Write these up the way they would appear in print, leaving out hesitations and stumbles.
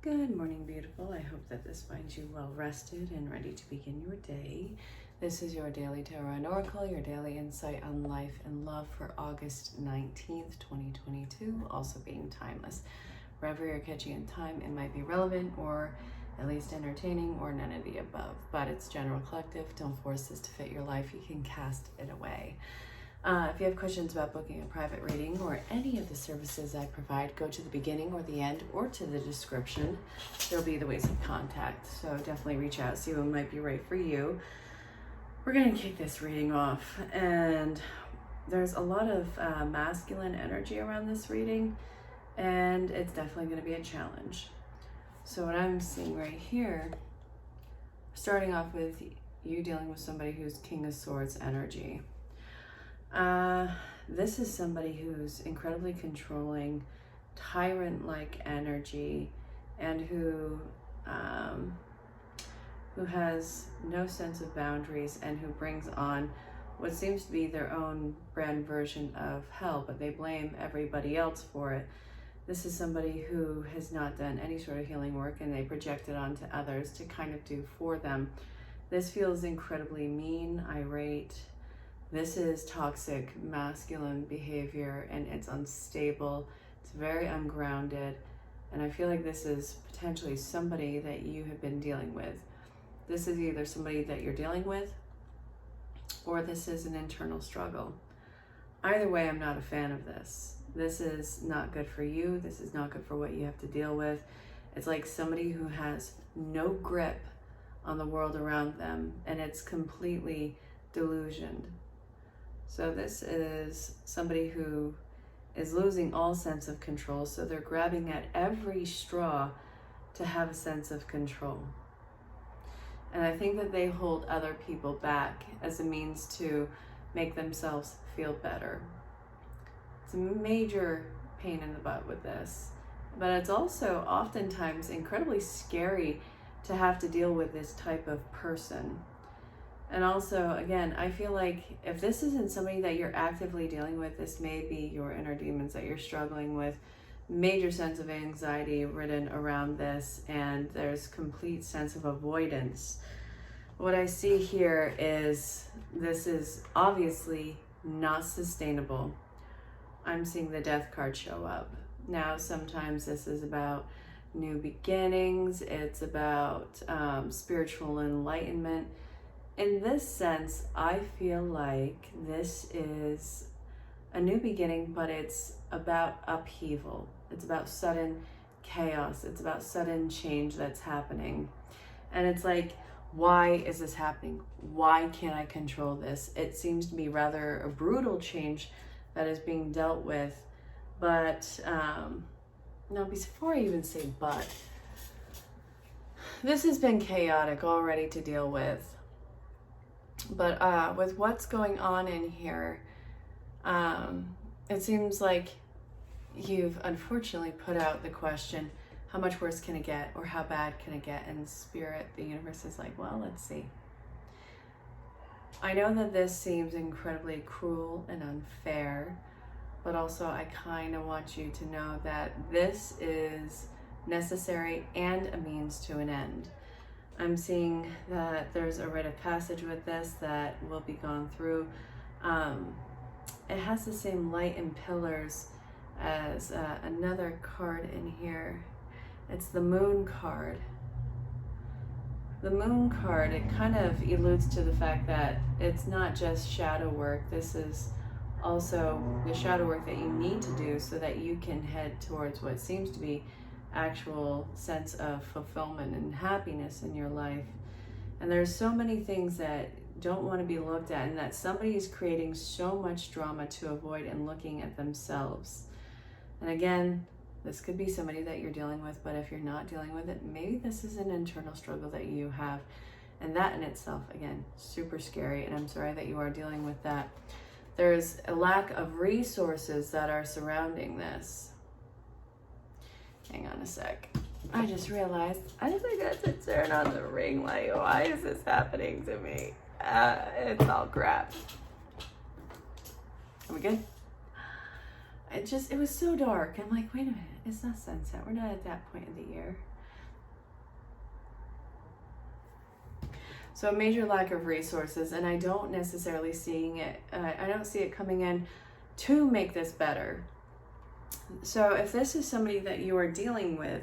Good morning, beautiful. I hope that this finds you well rested and ready to begin your day. This is your daily tarot and oracle, your daily insight on life and love for August 19th, 2022, also being timeless. Wherever you're catching in time, it might be relevant or at least entertaining or none of the above, but it's general collective. Don't force this to fit your life. You can cast it away. If you have questions about booking a private reading or any of the services I provide, go to the beginning or the end or to the description. There'll be the ways of contact. So definitely reach out, see what might be right for you. We're going to kick this reading off. And there's a lot of masculine energy around this reading. And it's definitely going to be a challenge. So what I'm seeing right here, starting off with you dealing with somebody who's King of Swords energy. This is somebody who's incredibly controlling, tyrant-like energy, and who has no sense of boundaries and who brings on what seems to be their own brand version of hell, but they blame everybody else for it. This is somebody who has not done any sort of healing work and they project it onto others to kind of do for them. This feels incredibly mean, irate. This is toxic masculine behavior and it's unstable. It's very ungrounded. And I feel like this is potentially somebody that you have been dealing with. This is either somebody that you're dealing with or this is an internal struggle. Either way, I'm not a fan of this. This is not good for you. This is not good for what you have to deal with. It's like somebody who has no grip on the world around them and it's completely delusioned. So this is somebody who is losing all sense of control. So they're grabbing at every straw to have a sense of control. And I think that they hold other people back as a means to make themselves feel better. It's a major pain in the butt with this. But it's also oftentimes incredibly scary to have to deal with this type of person. And also, again, I feel like if this isn't somebody that you're actively dealing with, this may be your inner demons that you're struggling with. Major sense of anxiety written around this, and there's complete sense of avoidance. What I see here is this is obviously not sustainable. I'm seeing the Death card show up. Now, sometimes this is about new beginnings. It's about spiritual enlightenment. In this sense, I feel like this is a new beginning, but it's about upheaval. It's about sudden chaos. It's about sudden change that's happening. And it's like, why is this happening? Why can't I control this? It seems to be rather a brutal change that is being dealt with. But, now before I even say but, this has been chaotic already to deal with. But with what's going on in here, it seems like you've unfortunately put out the question, how much worse can it get, or how bad can it get? And spirit, the universe is like, well, let's see. I know that this seems incredibly cruel and unfair, but also I kind of want you to know that this is necessary and a means to an end. I'm seeing that there's a rite of passage with this that will be gone through. It has the same light and pillars as another card in here. It's the Moon card. The Moon card, it kind of alludes to the fact that it's not just shadow work. This is also the shadow work that you need to do so that you can head towards what seems to be actual sense of fulfillment and happiness in your life. And there's so many things that don't want to be looked at, and that somebody is creating so much drama to avoid and looking at themselves. And again, this could be somebody that you're dealing with, but if you're not dealing with it, maybe this is an internal struggle that you have. And that in itself, again, super scary. And I'm sorry that you are dealing with that. There's a lack of resources that are surrounding this. Hang on a sec. I just realized I forgot to turn on the ring light. Why is this happening to me? It's all crap. Are we good? It was so dark. I'm like, wait a minute, it's not sunset. We're not at that point of the year. So a major lack of resources, and I don't necessarily I don't see it coming in to make this better. So if this is somebody that you are dealing with,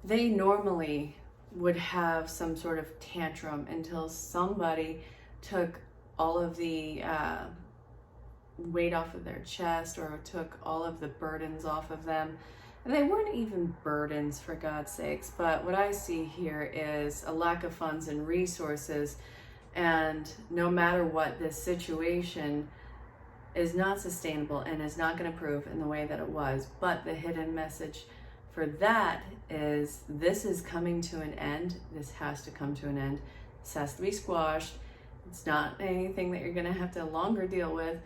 they normally would have some sort of tantrum until somebody took all of the weight off of their chest, or took all of the burdens off of them. And they weren't even burdens, for God's sakes, but what I see here is a lack of funds and resources, and no matter what, this situation is not sustainable and is not going to prove in the way that it was. But the hidden message for that is, this is coming to an end. This has to come to an end. This has to be squashed. It's not anything that you're going to have to longer deal with,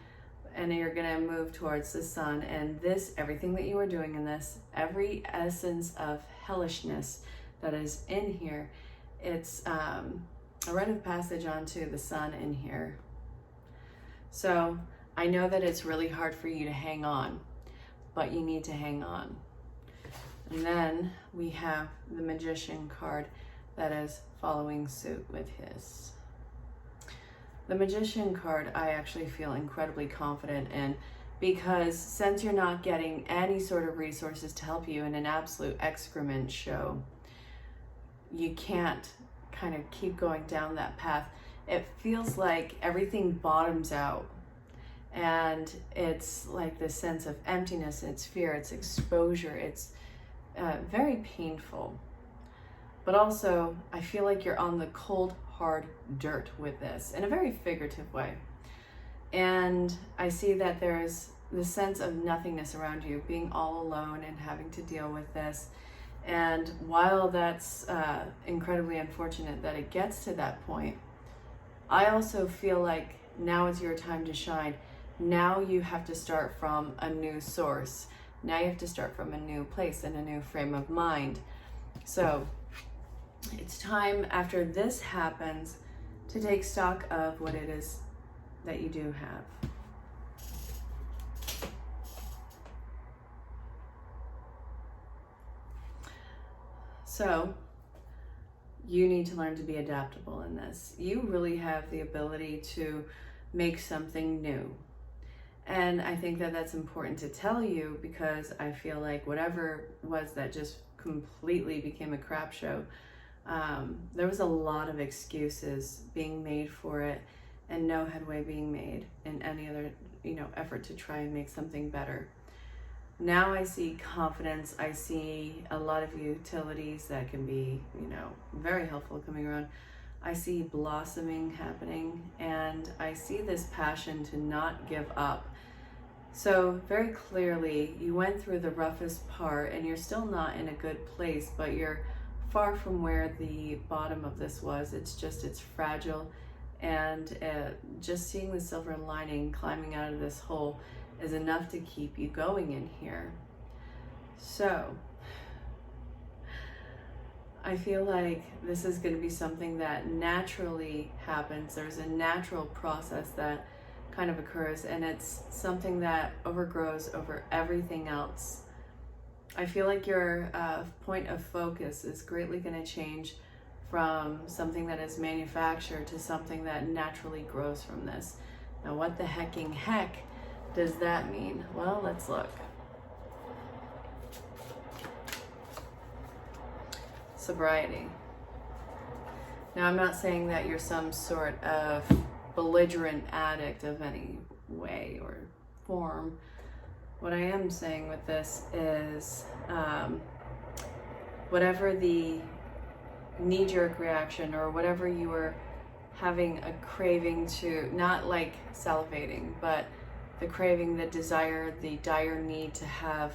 and you're going to move towards the sun. And this, everything that you are doing in this, every essence of hellishness that is in here, it's a rite of passage onto the sun in here. So I know that it's really hard for you to hang on, but you need to hang on. And then we have the Magician card that is following suit with his. The Magician card I actually feel incredibly confident in, because since you're not getting any sort of resources to help you in an absolute excrement show, you can't kind of keep going down that path. It feels like everything bottoms out, and it's like this sense of emptiness, it's fear, it's exposure, it's very painful. But also, I feel like you're on the cold, hard dirt with this, in a very figurative way. And I see that there's the sense of nothingness around you, being all alone and having to deal with this. And while that's incredibly unfortunate that it gets to that point, I also feel like now is your time to shine. Now you have to start from a new source. Now you have to start from a new place and a new frame of mind. So it's time, after this happens, to take stock of what it is that you do have. So you need to learn to be adaptable in this. You really have the ability to make something new. And I think that that's important to tell you, because I feel like whatever was that just completely became a crap show, there was a lot of excuses being made for it, and no headway being made in any other, effort to try and make something better. Now I see confidence. I see a lot of utilities that can be, very helpful coming around. I see blossoming happening, and I see this passion to not give up. So very clearly, you went through the roughest part, and you're still not in a good place, but you're far from where the bottom of this was. It's fragile, and just seeing the silver lining climbing out of this hole is enough to keep you going in here. So I feel like this is going to be something that naturally happens. There's a natural process that kind of occurs, and it's something that overgrows over everything else. I feel like your point of focus is greatly going to change from something that is manufactured to something that naturally grows from this. Now, what the hecking heck does that mean? Well, let's look. Sobriety. Now, I'm not saying that you're some sort of belligerent addict of any way or form. What I am saying with this is whatever the knee-jerk reaction, or whatever you were having a craving to, not like salivating, but the craving, the desire, the dire need to have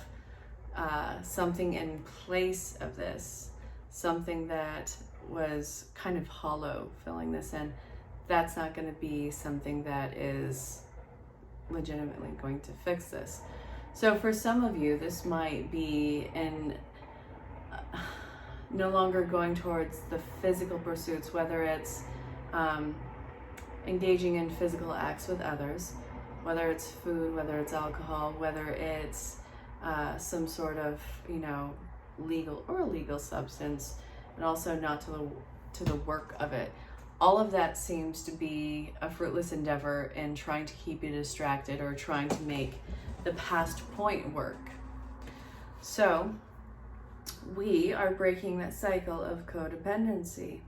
something in place of this, something that was kind of hollow, filling this in, that's not going to be something that is legitimately going to fix this. So for some of you, this might be in no longer going towards the physical pursuits, whether it's engaging in physical acts with others, whether it's food, whether it's alcohol, whether it's some sort of, legal or illegal substance, and also not to the work of it. all of that seems to be a fruitless endeavor in trying to keep you distracted or trying to make the past point work. So we are breaking that cycle of codependency.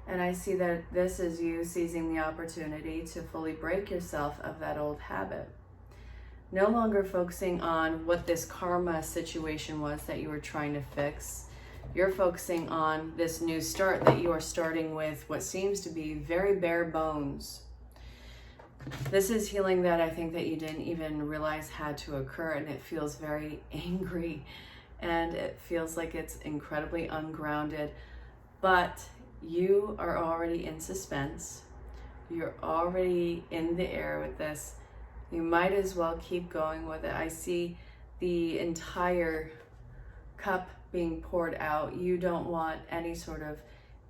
And I see that this is you seizing the opportunity to fully break yourself of that old habit. No longer focusing on what this karma situation was that you were trying to fix. You're focusing on this new start that you are starting with what seems to be very bare bones. This is healing that I think that you didn't even realize had to occur, and it feels very angry and it feels like it's incredibly ungrounded, but you are already in suspense. You're already in the air with this. You might as well keep going with it. I see the entire cup being poured out. You don't want any sort of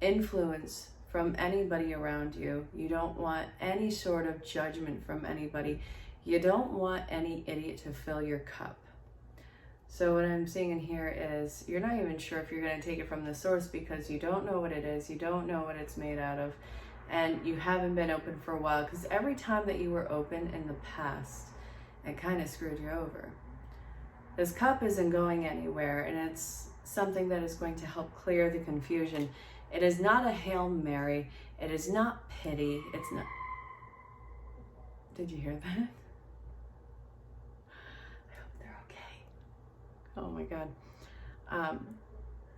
influence from anybody around you. You don't want any sort of judgment from anybody. You don't want any idiot to fill your cup. So what I'm seeing in here is you're not even sure if you're going to take it from the source because you don't know what it is, you don't know what it's made out of, and you haven't been open for a while, because every time that you were open in the past, it kind of screwed you over. This cup isn't going anywhere, and it's something that is going to help clear the confusion. It is not a Hail Mary. It is not pity. It's not... Did you hear that? Oh my God.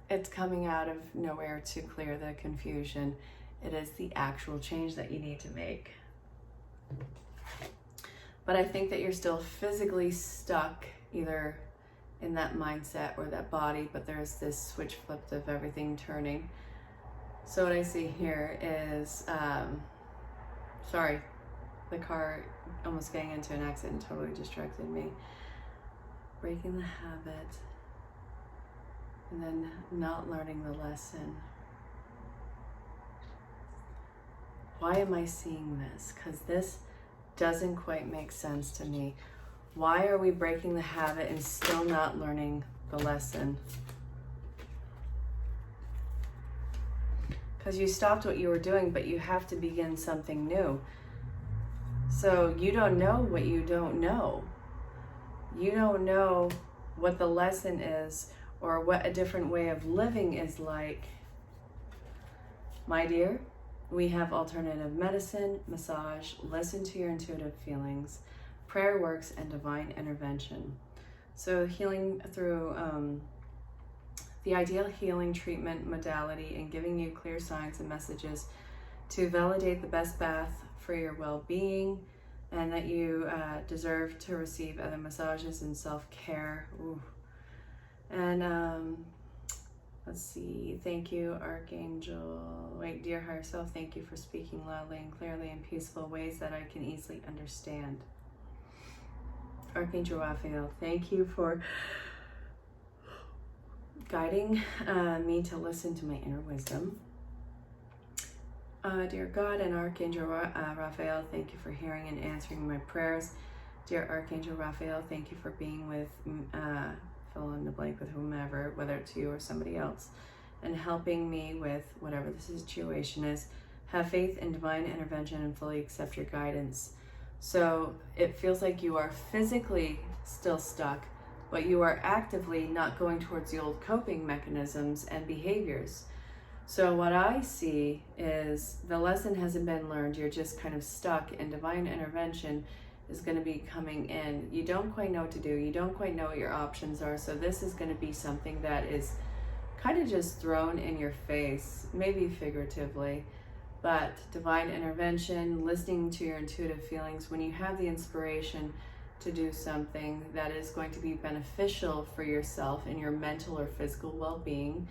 It's coming out of nowhere to clear the confusion. It is the actual change that you need to make. But I think that you're still physically stuck either in that mindset or that body, but there's this switch flipped of everything turning. So what I see here is, sorry, the car almost getting into an accident totally distracted me. Breaking the habit, and then not learning the lesson. Why am I seeing this? Because this doesn't quite make sense to me. Why are we breaking the habit and still not learning the lesson? Because you stopped what you were doing, but you have to begin something new. So you don't know what you don't know. You don't know what the lesson is or what a different way of living is like. My dear, we have alternative medicine, massage, listen to your intuitive feelings, prayer works, and divine intervention. So healing through the ideal healing treatment modality and giving you clear signs and messages to validate the best path for your well-being, and that you deserve to receive other massages and self-care. Ooh. And let's see, thank you, Archangel. Wait, dear higher self, thank you for speaking loudly and clearly in peaceful ways that I can easily understand. Archangel Raphael, thank you for guiding me to listen to my inner wisdom. Dear God and Archangel Raphael, thank you for hearing and answering my prayers. Dear Archangel Raphael, thank you for being with, fill in the blank with whomever, whether it's you or somebody else, and helping me with whatever the situation is. Have faith in divine intervention and fully accept your guidance. So it feels like you are physically still stuck, but you are actively not going towards the old coping mechanisms and behaviors. So what I see is the lesson hasn't been learned. You're just kind of stuck, and divine intervention is going to be coming in. You don't quite know what to do. You don't quite know what your options are. So this is going to be something that is kind of just thrown in your face, maybe figuratively, but divine intervention, listening to your intuitive feelings. When you have the inspiration to do something that is going to be beneficial for yourself and your mental or physical well-being,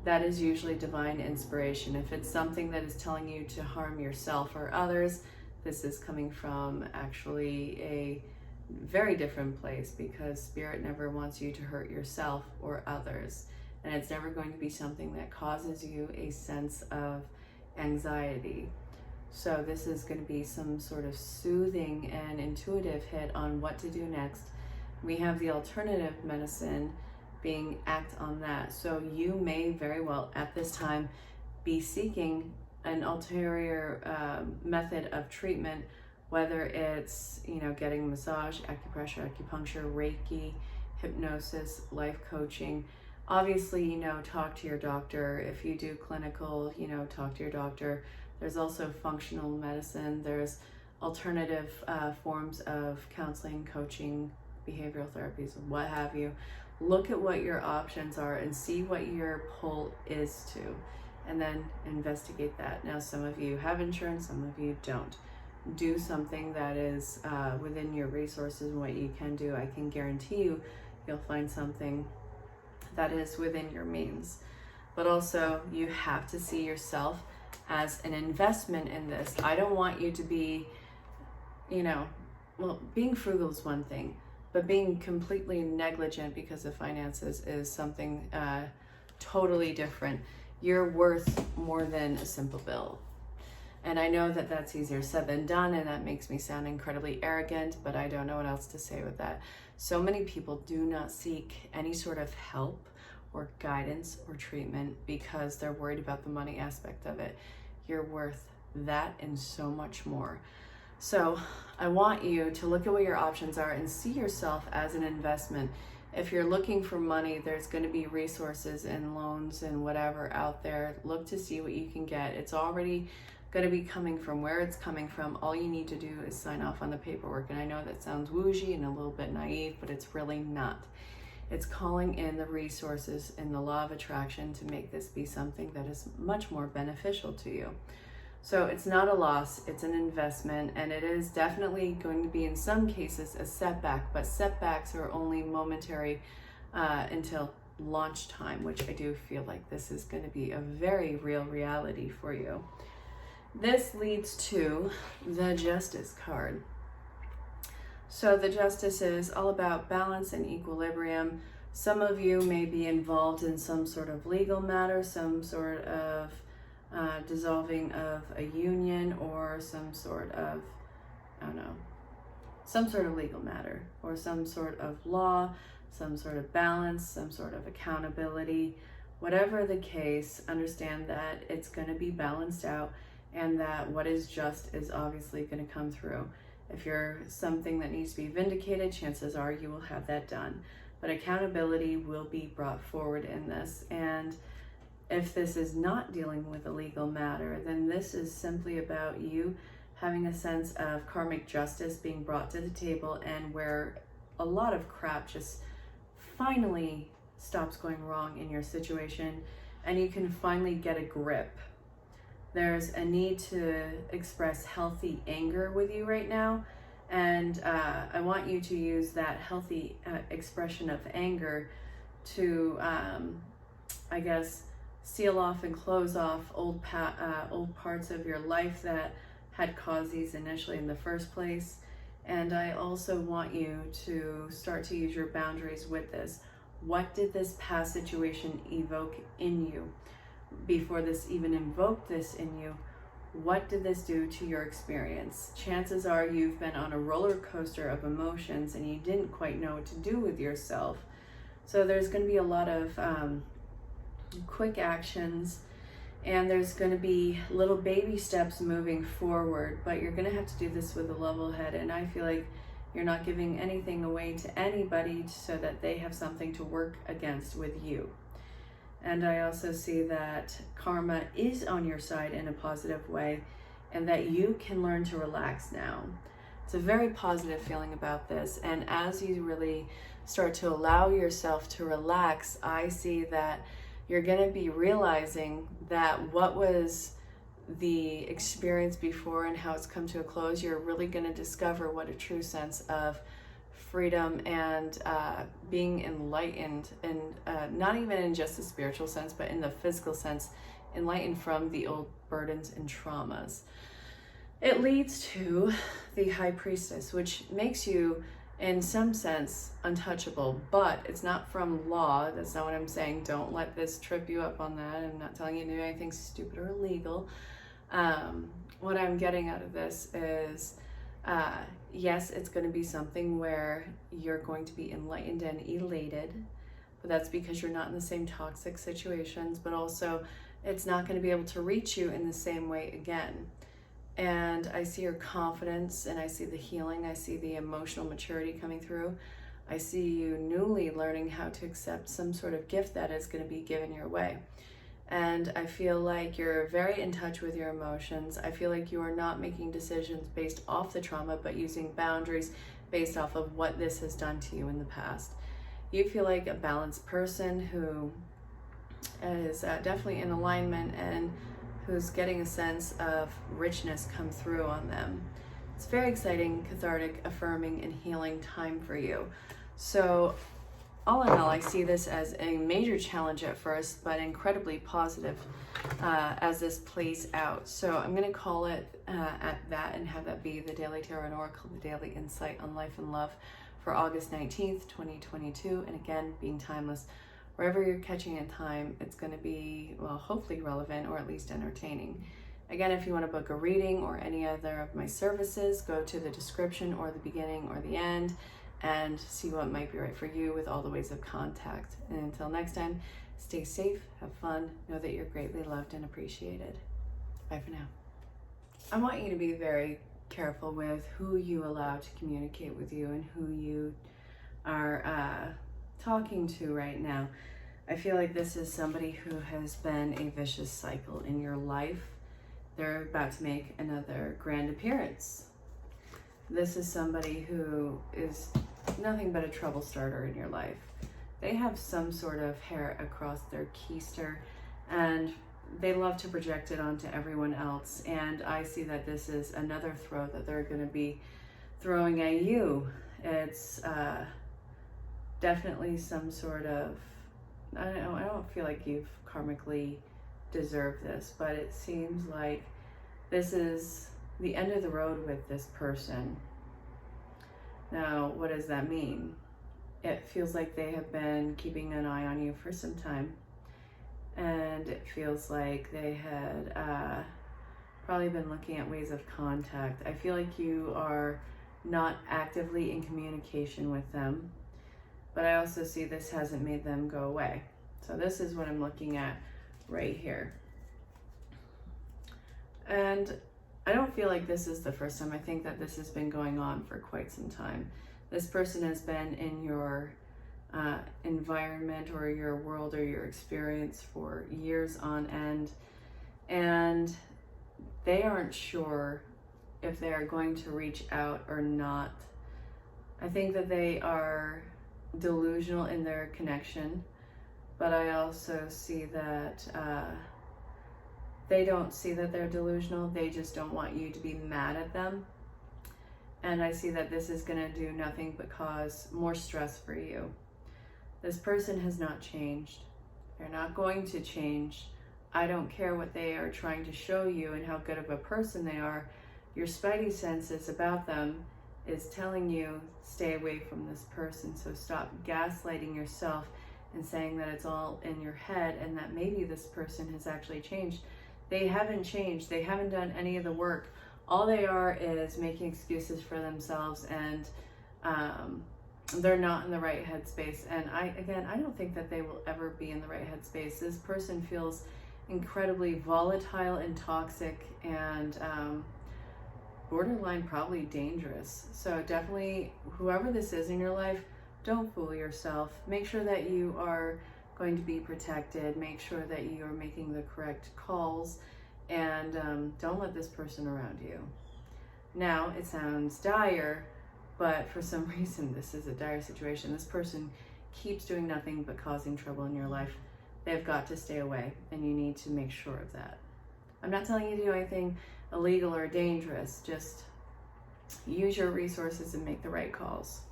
that is usually divine inspiration. If it's something that is telling you to harm yourself or others, this is coming from actually a very different place, because Spirit never wants you to hurt yourself or others. And it's never going to be something that causes you a sense of anxiety. So this is going to be some sort of soothing and intuitive hit on what to do next. We have the alternative medicine being act on that. So you may very well at this time be seeking an ulterior method of treatment, whether it's, you know, getting a massage, acupressure, acupuncture, Reiki, hypnosis, life coaching. Obviously, you know, talk to your doctor. If you do clinical, you know, talk to your doctor. There's also functional medicine. There's alternative forms of counseling, coaching, behavioral therapies, what have you. Look at what your options are and see what your pull is to, and then investigate that. Now, some of you have insurance, some of you don't. Do something that is within your resources and what you can do. I can guarantee you, you'll find something that is within your means. But also, you have to see yourself as an investment in this. I don't want you to be, you know, well, being frugal is one thing, but being completely negligent because of finances is something totally different. You're worth more than a simple bill. And I know that that's easier said than done, and that makes me sound incredibly arrogant, but I don't know what else to say with that. So many people do not seek any sort of help or guidance or treatment because they're worried about the money aspect of it. You're worth that and so much more. So I want you to look at what your options are and see yourself as an investment. If you're looking for money, there's going to be resources and loans and whatever out there. Look to see what you can get. It's already going to be coming from where it's coming from. All you need to do is sign off on the paperwork. And I know that sounds woozy and a little bit naive, but it's really not. It's calling in the resources and the law of attraction to make this be something that is much more beneficial to you. So it's not a loss, it's an investment, and it is definitely going to be in some cases a setback, but setbacks are only momentary until launch time, which I do feel like this is going to be a very real reality for you. This leads to the Justice card. So the Justice is all about balance and equilibrium. Some of you may be involved in some sort of legal matter, some sort of dissolving of a union, or some sort of, I don't know, some sort of legal matter, or some sort of law, some sort of balance, some sort of accountability. Whatever the case, understand that it's going to be balanced out, and that what is just is obviously going to come through. If you're something that needs to be vindicated, chances are you will have that done. But accountability will be brought forward in this. And if this is not dealing with a legal matter, then this is simply about you having a sense of karmic justice being brought to the table, and where a lot of crap just finally stops going wrong in your situation and you can finally get a grip. There's a need to express healthy anger with you right now, and I want you to use that healthy expression of anger to, I guess, seal off and close off old parts of your life that had caused these initially in the first place. And I also want you to start to use your boundaries with this. What did this past situation evoke in you? Before this even invoked this in you, what did this do to your experience? Chances are you've been on a roller coaster of emotions and you didn't quite know what to do with yourself. So there's going to be a lot of quick actions, and there's going to be little baby steps moving forward, but you're going to have to do this with a level head. And I feel like you're not giving anything away to anybody so that they have something to work against with you. And I also see that karma is on your side in a positive way, and that you can learn to relax now. It's a very positive feeling about this. And as you really start to allow yourself to relax, I see that you're going to be realizing that what was the experience before and how it's come to a close, you're really going to discover what a true sense of freedom and being enlightened, and not even in just the spiritual sense, but in the physical sense, enlightened from the old burdens and traumas. It leads to the High Priestess, which makes you, in some sense, untouchable, but it's not from law. That's not what I'm saying. Don't let this trip you up on that. I'm not telling you to do anything stupid or illegal. What I'm getting out of this is, yes, it's going to be something where you're going to be enlightened and elated, but that's because you're not in the same toxic situations. But also, it's not going to be able to reach you in the same way again. And I see your confidence, and I see the healing. I see the emotional maturity coming through. I see you newly learning how to accept some sort of gift that is going to be given your way. And I feel like you're very in touch with your emotions. I feel like you are not making decisions based off the trauma, but using boundaries based off of what this has done to you in the past. You feel like a balanced person who is definitely in alignment and who's getting a sense of richness come through on them. It's very exciting, cathartic, affirming, and healing time for you. So all in all, I see this as a major challenge at first, but incredibly positive as this plays out. So I'm going to call it at that and have that be the Daily Tarot and Oracle, the daily insight on life and love for August 19th, 2022. And again, being timeless. Wherever you're catching in time, it's going to be, well, hopefully relevant or at least entertaining. Again, if you want to book a reading or any other of my services, go to the description or the beginning or the end and see what might be right for you with all the ways of contact. And until next time, stay safe, have fun, know that you're greatly loved and appreciated. Bye for now. I want you to be very careful with who you allow to communicate with you and who you are talking to right now. I feel like this is somebody who has been a vicious cycle in your life. They're about to make another grand appearance. This is somebody who is nothing but a trouble starter in your life. They have some sort of hair across their keister and they love to project it onto everyone else. And I see that this is another throw that they're going to be throwing at you. It's definitely some sort of, I don't feel like you've karmically deserved this, but it seems like this is the end of the road with this person. Now, what does that mean? It feels like they have been keeping an eye on you for some time, and it feels like they had probably been looking at ways of contact. I feel like you are not actively in communication with them, but I also see this hasn't made them go away. So this is what I'm looking at right here. And I don't feel like this is the first time. I think that this has been going on for quite some time. This person has been in your environment or your world or your experience for years on end, and they aren't sure if they are going to reach out or not. I think that they are delusional in their connection, but I also see that they don't see that they're delusional. They just don't want you to be mad at them. And I see that this is going to do nothing but cause more stress for you. This person has not changed. They're not going to change. I don't care what they are trying to show you and how good of a person they are. Your spidey senses about them is telling you stay away from this person. So stop gaslighting yourself and saying that it's all in your head and that maybe this person has actually changed. They haven't changed. They haven't done any of the work. All they are is making excuses for themselves, and they're not in the right headspace. And I don't think that they will ever be in the right headspace. This person feels incredibly volatile and toxic and borderline probably dangerous. So definitely, whoever this is in your life, don't fool yourself. Make sure that you are going to be protected. Make sure that you are making the correct calls, and don't let this person around you. Now, it sounds dire, but for some reason this is a dire situation. This person keeps doing nothing but causing trouble in your life. They've got to stay away, and you need to make sure of that. I'm not telling you to do anything illegal or dangerous. Just use your resources and make the right calls.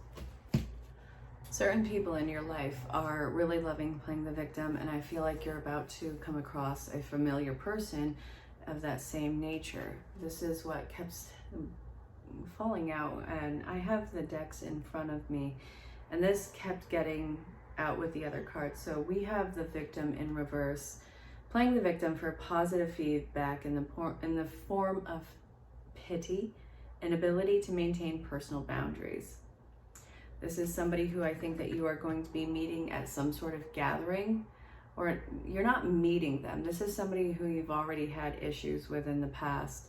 Certain people in your life are really loving playing the victim, and I feel like you're about to come across a familiar person of that same nature. This is what kept falling out, and I have the decks in front of me, and this kept getting out with the other cards. So we have the victim in reverse, playing the victim for positive feedback in the form of pity and ability to maintain personal boundaries. This is somebody who I think that you are going to be meeting at some sort of gathering or you're not meeting them. This is somebody who you've already had issues with in the past.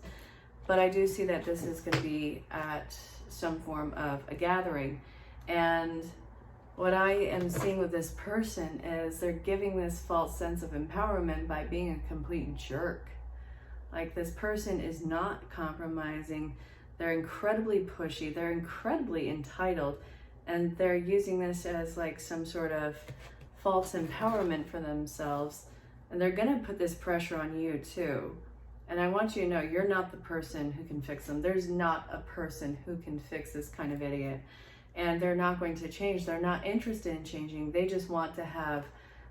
But I do see that this is going to be at some form of a gathering. And what I am seeing with this person is they're giving this false sense of empowerment by being a complete jerk. Like, this person is not compromising. They're incredibly pushy. They're incredibly entitled. And they're using this as like some sort of false empowerment for themselves. And they're going to put this pressure on you too. And I want you to know, you're not the person who can fix them. There's not a person who can fix this kind of idiot. And they're not going to change. They're not interested in changing. They just want to have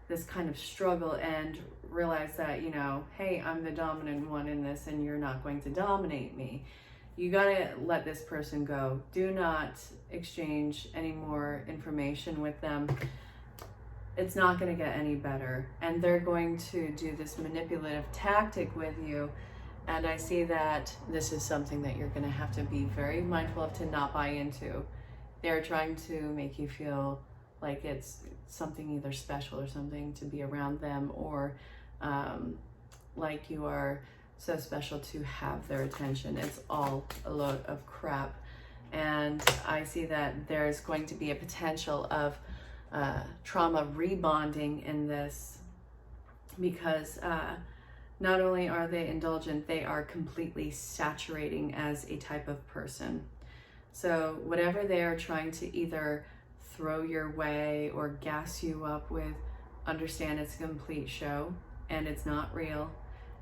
this kind of struggle and realize that, you know, hey, I'm the dominant one in this and you're not going to dominate me. You gotta let this person go. Do not exchange any more information with them. It's not gonna get any better. And they're going to do this manipulative tactic with you. And I see that this is something that you're gonna have to be very mindful of to not buy into. They're trying to make you feel like it's something either special or something to be around them, or like you are so special to have their attention. It's all a load of crap. And I see that there's going to be a potential of trauma rebonding in this, because not only are they indulgent, they are completely saturating as a type of person. So whatever they are trying to either throw your way or gas you up with, understand it's a complete show and it's not real.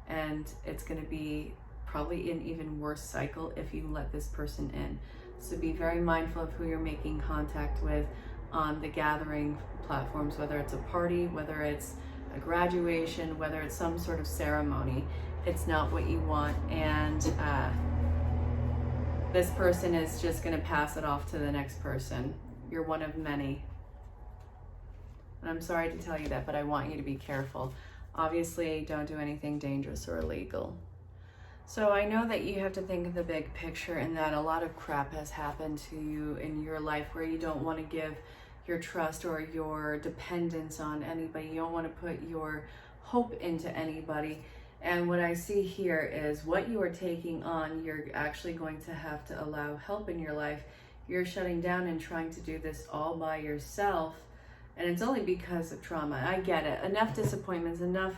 And it's going to be probably an even worse cycle if you let this person in. So be very mindful of who you're making contact with on the gathering platforms, whether it's a party, whether it's a graduation, whether it's some sort of ceremony. It's not what you want. And this person is just going to pass it off to the next person. You're one of many. And I'm sorry to tell you that, but I want you to be careful. Obviously, don't do anything dangerous or illegal. So I know that you have to think of the big picture, and that a lot of crap has happened to you in your life where you don't want to give your trust or your dependence on anybody. You don't want to put your hope into anybody. And what I see here is what you are taking on, you're actually going to have to allow help in your life. You're shutting down and trying to do this all by yourself. And it's only because of trauma. I get it. Enough disappointments, enough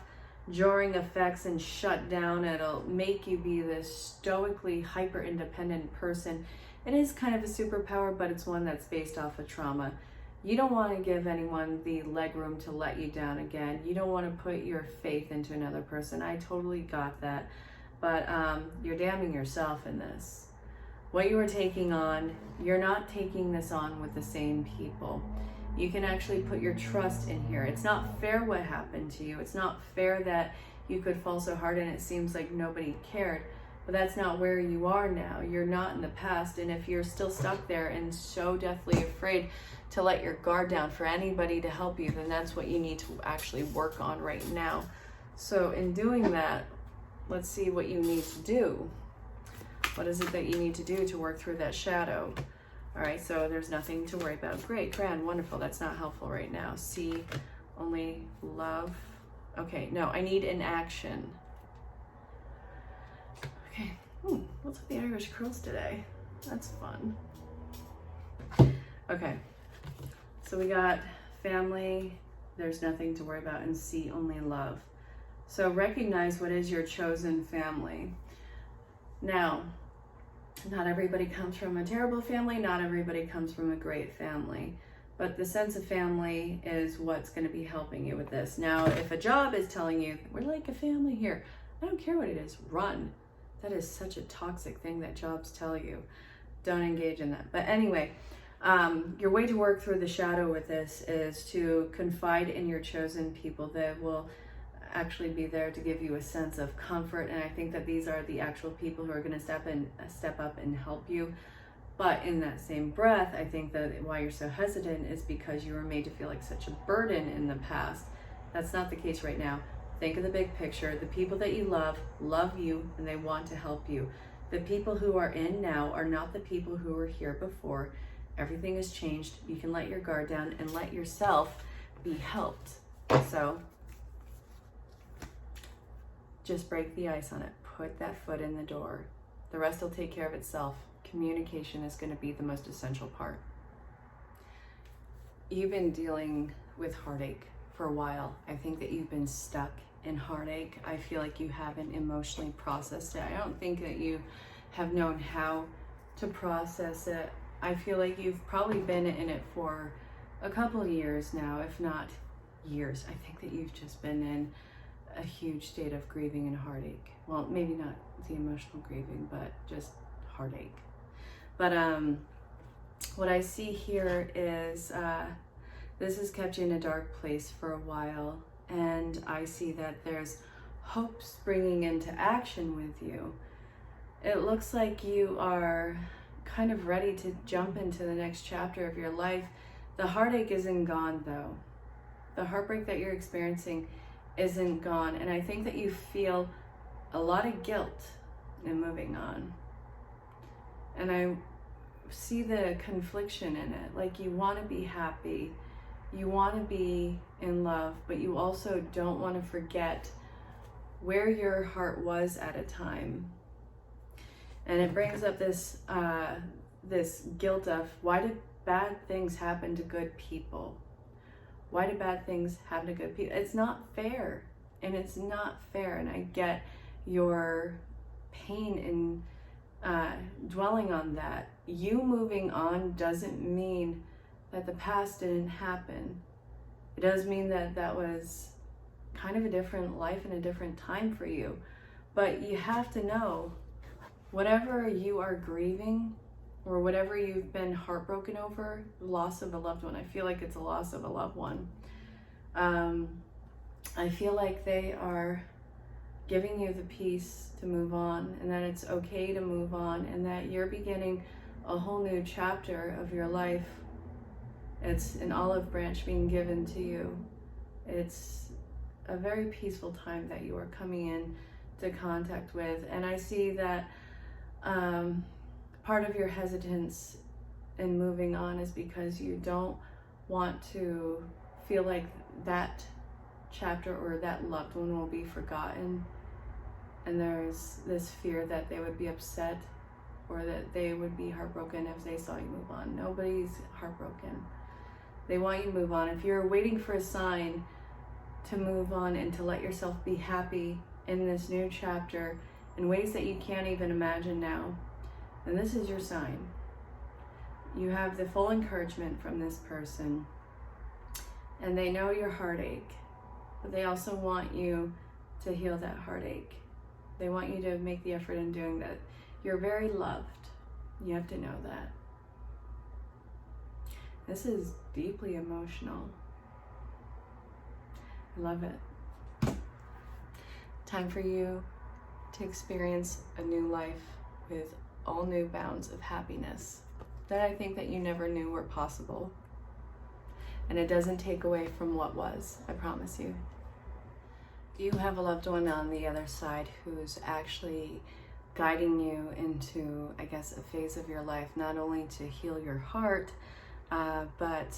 jarring effects and shut down. It'll make you be this stoically hyper-independent person. It is kind of a superpower, but it's one that's based off of trauma. You don't want to give anyone the leg room to let you down again. You don't want to put your faith into another person. I totally got that. But you're damning yourself in this. What you are taking on, you're not taking this on with the same people. You can actually put your trust in here. It's not fair what happened to you. It's not fair that you could fall so hard and it seems like nobody cared. But that's not where you are now. You're not in the past. And if you're still stuck there and so deathly afraid to let your guard down for anybody to help you, then that's what you need to actually work on right now. So in doing that, let's see what you need to do. What is it that you need to do to work through that shadow? All right, so there's nothing to worry about. Great, grand, wonderful. That's not helpful right now. See, only love. Okay, no, I need an action. Okay, what's with the Irish curls today? That's fun. Okay, so we got family, there's nothing to worry about, and see, only love. So recognize what is your chosen family. Now, not everybody comes from a terrible family, not everybody comes from a great family, but the sense of family is what's going to be helping you with this. Now, if a job is telling you, we're like a family here, I don't care what it is, run. That is such a toxic thing that jobs tell you. Don't engage in that. But anyway, your way to work through the shadow with this is to confide in your chosen people that will actually be there to give you a sense of comfort. And I think that these are the actual people who are going to step up and help you. But in that same breath, I think that why you're so hesitant is because you were made to feel like such a burden in the past. That's not the case right now. Think of the big picture. The people that you love you, and they want to help you. The people who are in now are not the people who were here before. Everything has changed. You can let your guard down and let yourself be helped. So just break the ice on it. Put that foot in the door. The rest will take care of itself. Communication is going to be the most essential part. You've been dealing with heartache for a while. I think that you've been stuck in heartache. I feel like you haven't emotionally processed it. I don't think that you have known how to process it. I feel like you've probably been in it for a couple of years now, if not years. I think that you've just been in a huge state of grieving and heartache. Well, maybe not the emotional grieving, but just heartache. But what I see here is this has kept you in a dark place for a while, and I see that there's hope springing into action with you. It looks like you are kind of ready to jump into the next chapter of your life. The heartache isn't gone though. The heartbreak that you're experiencing isn't gone, and I think that you feel a lot of guilt in moving on. And I see the confliction in it. Like, you want to be happy, you want to be in love, but you also don't want to forget where your heart was at a time. And it brings up this this guilt of, why did bad things happen to good people? Why do bad things happen to good people? It's not fair, and it's not fair. And I get your pain in dwelling on that. You moving on doesn't mean that the past didn't happen. It does mean that that was kind of a different life and a different time for you. But you have to know, whatever you are grieving or whatever you've been heartbroken over, loss of a loved one, I feel like it's a loss of a loved one. I feel like they are giving you the peace to move on, and that it's okay to move on, and that you're beginning a whole new chapter of your life. It's an olive branch being given to you. It's a very peaceful time that you are coming in to contact with. And I see that part of your hesitance in moving on is because you don't want to feel like that chapter or that loved one will be forgotten. And there's this fear that they would be upset or that they would be heartbroken if they saw you move on. Nobody's heartbroken. They want you to move on. If you're waiting for a sign to move on and to let yourself be happy in this new chapter in ways that you can't even imagine now, then this is your sign. You have the full encouragement from this person, and they know your heartache, but they also want you to heal that heartache. They want you to make the effort in doing that. You're very loved. You have to know that. This is deeply emotional. I love it. Time for you to experience a new life with all new bounds of happiness that I think that you never knew were possible. And it doesn't take away from what was, I promise you. You have a loved one on the other side who's actually guiding you into, I guess, a phase of your life, not only to heal your heart, but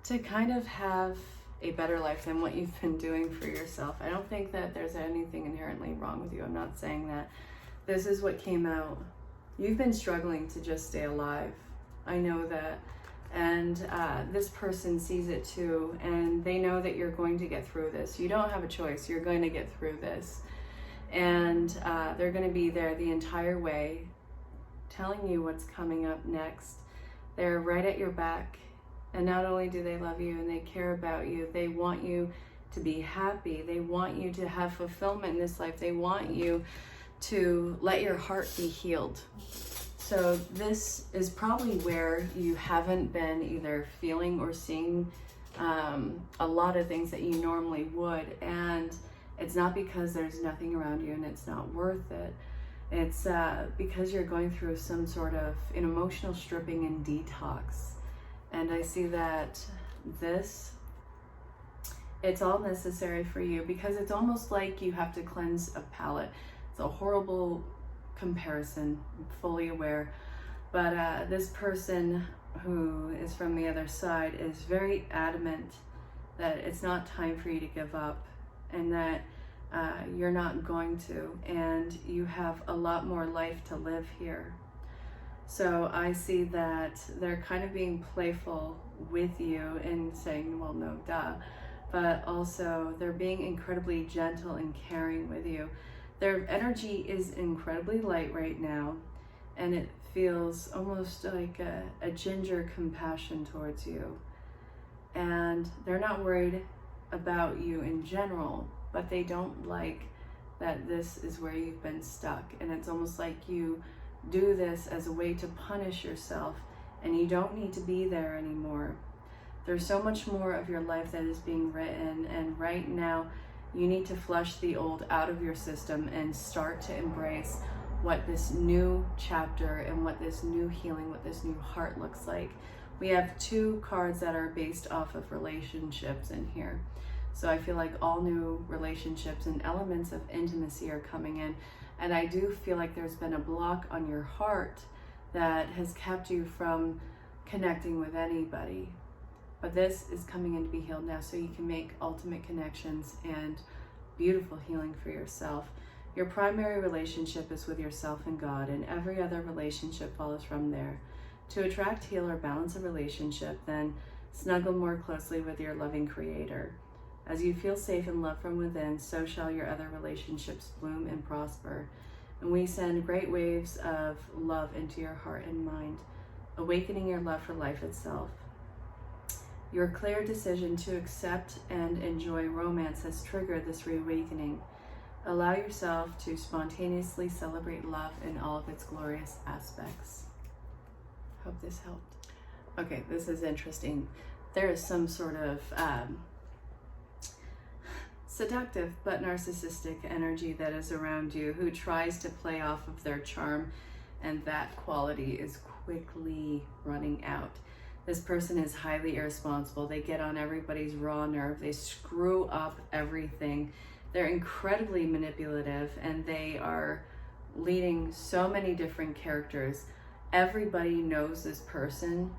to kind of have a better life than what you've been doing for yourself. I don't think that there's anything inherently wrong with you. I'm not saying that. This is what came out. You've been struggling to just stay alive. I know that. And this person sees it too, and they know that you're going to get through this. You don't have a choice. You're going to get through this. And they're going to be there the entire way, telling you what's coming up next. They're right at your back. And not only do they love you and they care about you, they want you to be happy. They want you to have fulfillment in this life. They want you to let your heart be healed. So this is probably where you haven't been either feeling or seeing a lot of things that you normally would. And it's not because there's nothing around you and it's not worth it. It's because you're going through some sort of an emotional stripping and detox. And I see that it's all necessary for you, because it's almost like you have to cleanse a palate. It's a horrible comparison, I'm fully aware. But this person who is from the other side is very adamant that it's not time for you to give up, and that You're not going to, and you have a lot more life to live here. So I see that they're kind of being playful with you and saying, well, no, duh, but also they're being incredibly gentle and caring with you. Their energy is incredibly light right now, and it feels almost like a ginger compassion towards you. And they're not worried about you in general, but they don't like that this is where you've been stuck. And it's almost like you do this as a way to punish yourself, and you don't need to be there anymore. There's so much more of your life that is being written, and right now you need to flush the old out of your system and start to embrace what this new chapter and what this new healing, what this new heart looks like. We have 2 cards that are based off of relationships in here. So I feel like all new relationships and elements of intimacy are coming in. And I do feel like there's been a block on your heart that has kept you from connecting with anybody. But this is coming in to be healed now, so you can make ultimate connections and beautiful healing for yourself. Your primary relationship is with yourself and God, and every other relationship follows from there. To attract, heal, or balance a relationship, then snuggle more closely with your loving Creator. As you feel safe and loved from within, so shall your other relationships bloom and prosper. And we send great waves of love into your heart and mind, awakening your love for life itself. Your clear decision to accept and enjoy romance has triggered this reawakening. Allow yourself to spontaneously celebrate love in all of its glorious aspects. Hope this helped. Okay, this is interesting. There is some sort of seductive but narcissistic energy that is around you who tries to play off of their charm, and that quality is quickly running out. This person is highly irresponsible. They get on everybody's raw nerve. They screw up everything. They're incredibly manipulative, and they are leading so many different characters. Everybody knows this person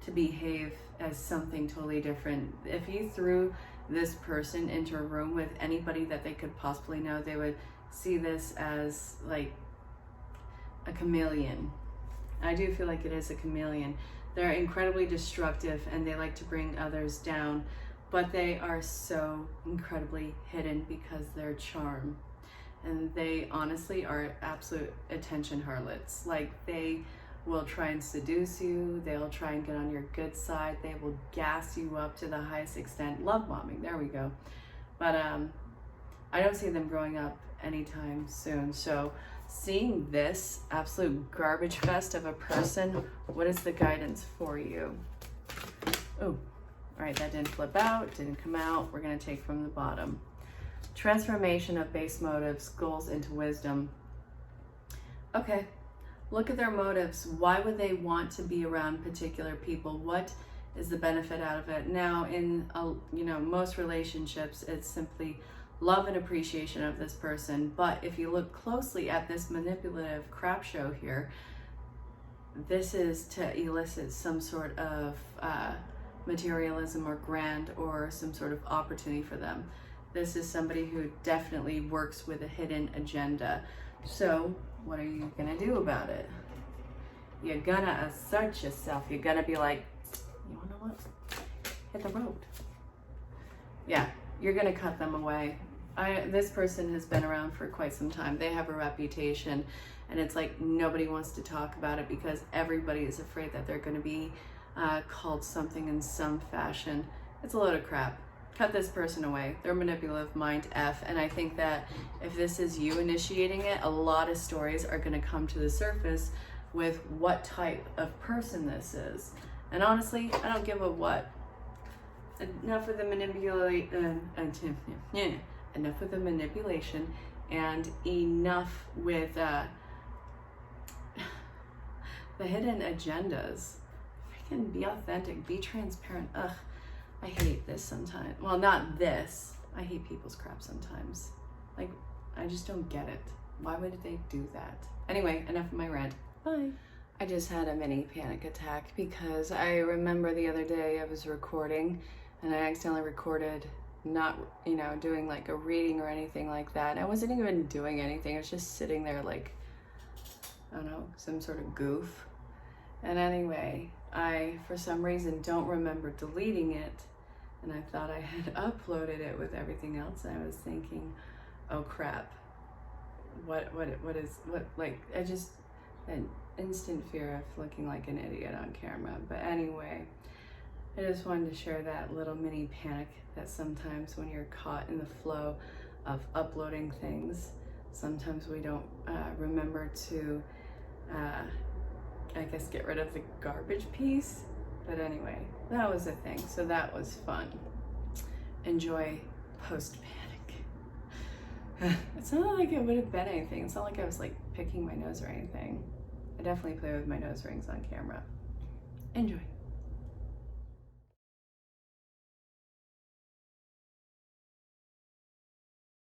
to behave as something totally different. If you threw this person into a room with anybody that they could possibly know, they would see this as like a chameleon. I do feel like it is a chameleon. They're incredibly destructive, and they like to bring others down, but they are so incredibly hidden because they're charm. And they honestly are absolute attention harlots. Like, they will try and seduce you. They'll try and get on your good side. They will gas you up to the highest extent. Love bombing, there we go. But I don't see them growing up anytime soon. So seeing this absolute garbage fest of a person, what is the guidance for you? Oh, all right, that didn't flip out, didn't come out. We're gonna take from the bottom. Transformation of base motives, goals into wisdom. Okay, look at their motives. Why would they want to be around particular people? What is the benefit out of it? Now, in most relationships, it's simply love and appreciation of this person. But if you look closely at this manipulative crap show here, this is to elicit some sort of materialism or grant or some sort of opportunity for them. This is somebody who definitely works with a hidden agenda. So what are you gonna do about it? You're gonna assert yourself. You're gonna be like, you wanna know what? Hit the road. Yeah, you're gonna cut them away. This person has been around for quite some time. They have a reputation, and it's like nobody wants to talk about it because everybody is afraid that they're gonna be called something in some fashion. It's a load of crap. Cut this person away. They're manipulative, mind F. And I think that if this is you initiating it, a lot of stories are going to come to the surface with what type of person this is. And honestly, I don't give a what. Enough with the enough with the manipulation, and enough with the hidden agendas. Freaking be authentic, be transparent. Ugh. I hate this sometimes. Well, not this. I hate people's crap sometimes. Like, I just don't get it. Why would they do that? Anyway, enough of my rant. Bye. I just had a mini panic attack because I remember the other day I was recording and I accidentally recorded not, you know, doing like a reading or anything like that. And I wasn't even doing anything. I was just sitting there like, I don't know, some sort of goof. And anyway, I, for some reason, don't remember deleting it. And I thought I had uploaded it with everything else. And I was thinking, oh crap, I just, an instant fear of looking like an idiot on camera. But anyway, I just wanted to share that little mini panic that sometimes when you're caught in the flow of uploading things, sometimes we don't remember to, I guess, get rid of the garbage piece. But anyway, that was a thing. So that was fun. Enjoy post-panic. It's not like it would have been anything. It's not like I was like picking my nose or anything. I definitely play with my nose rings on camera. Enjoy.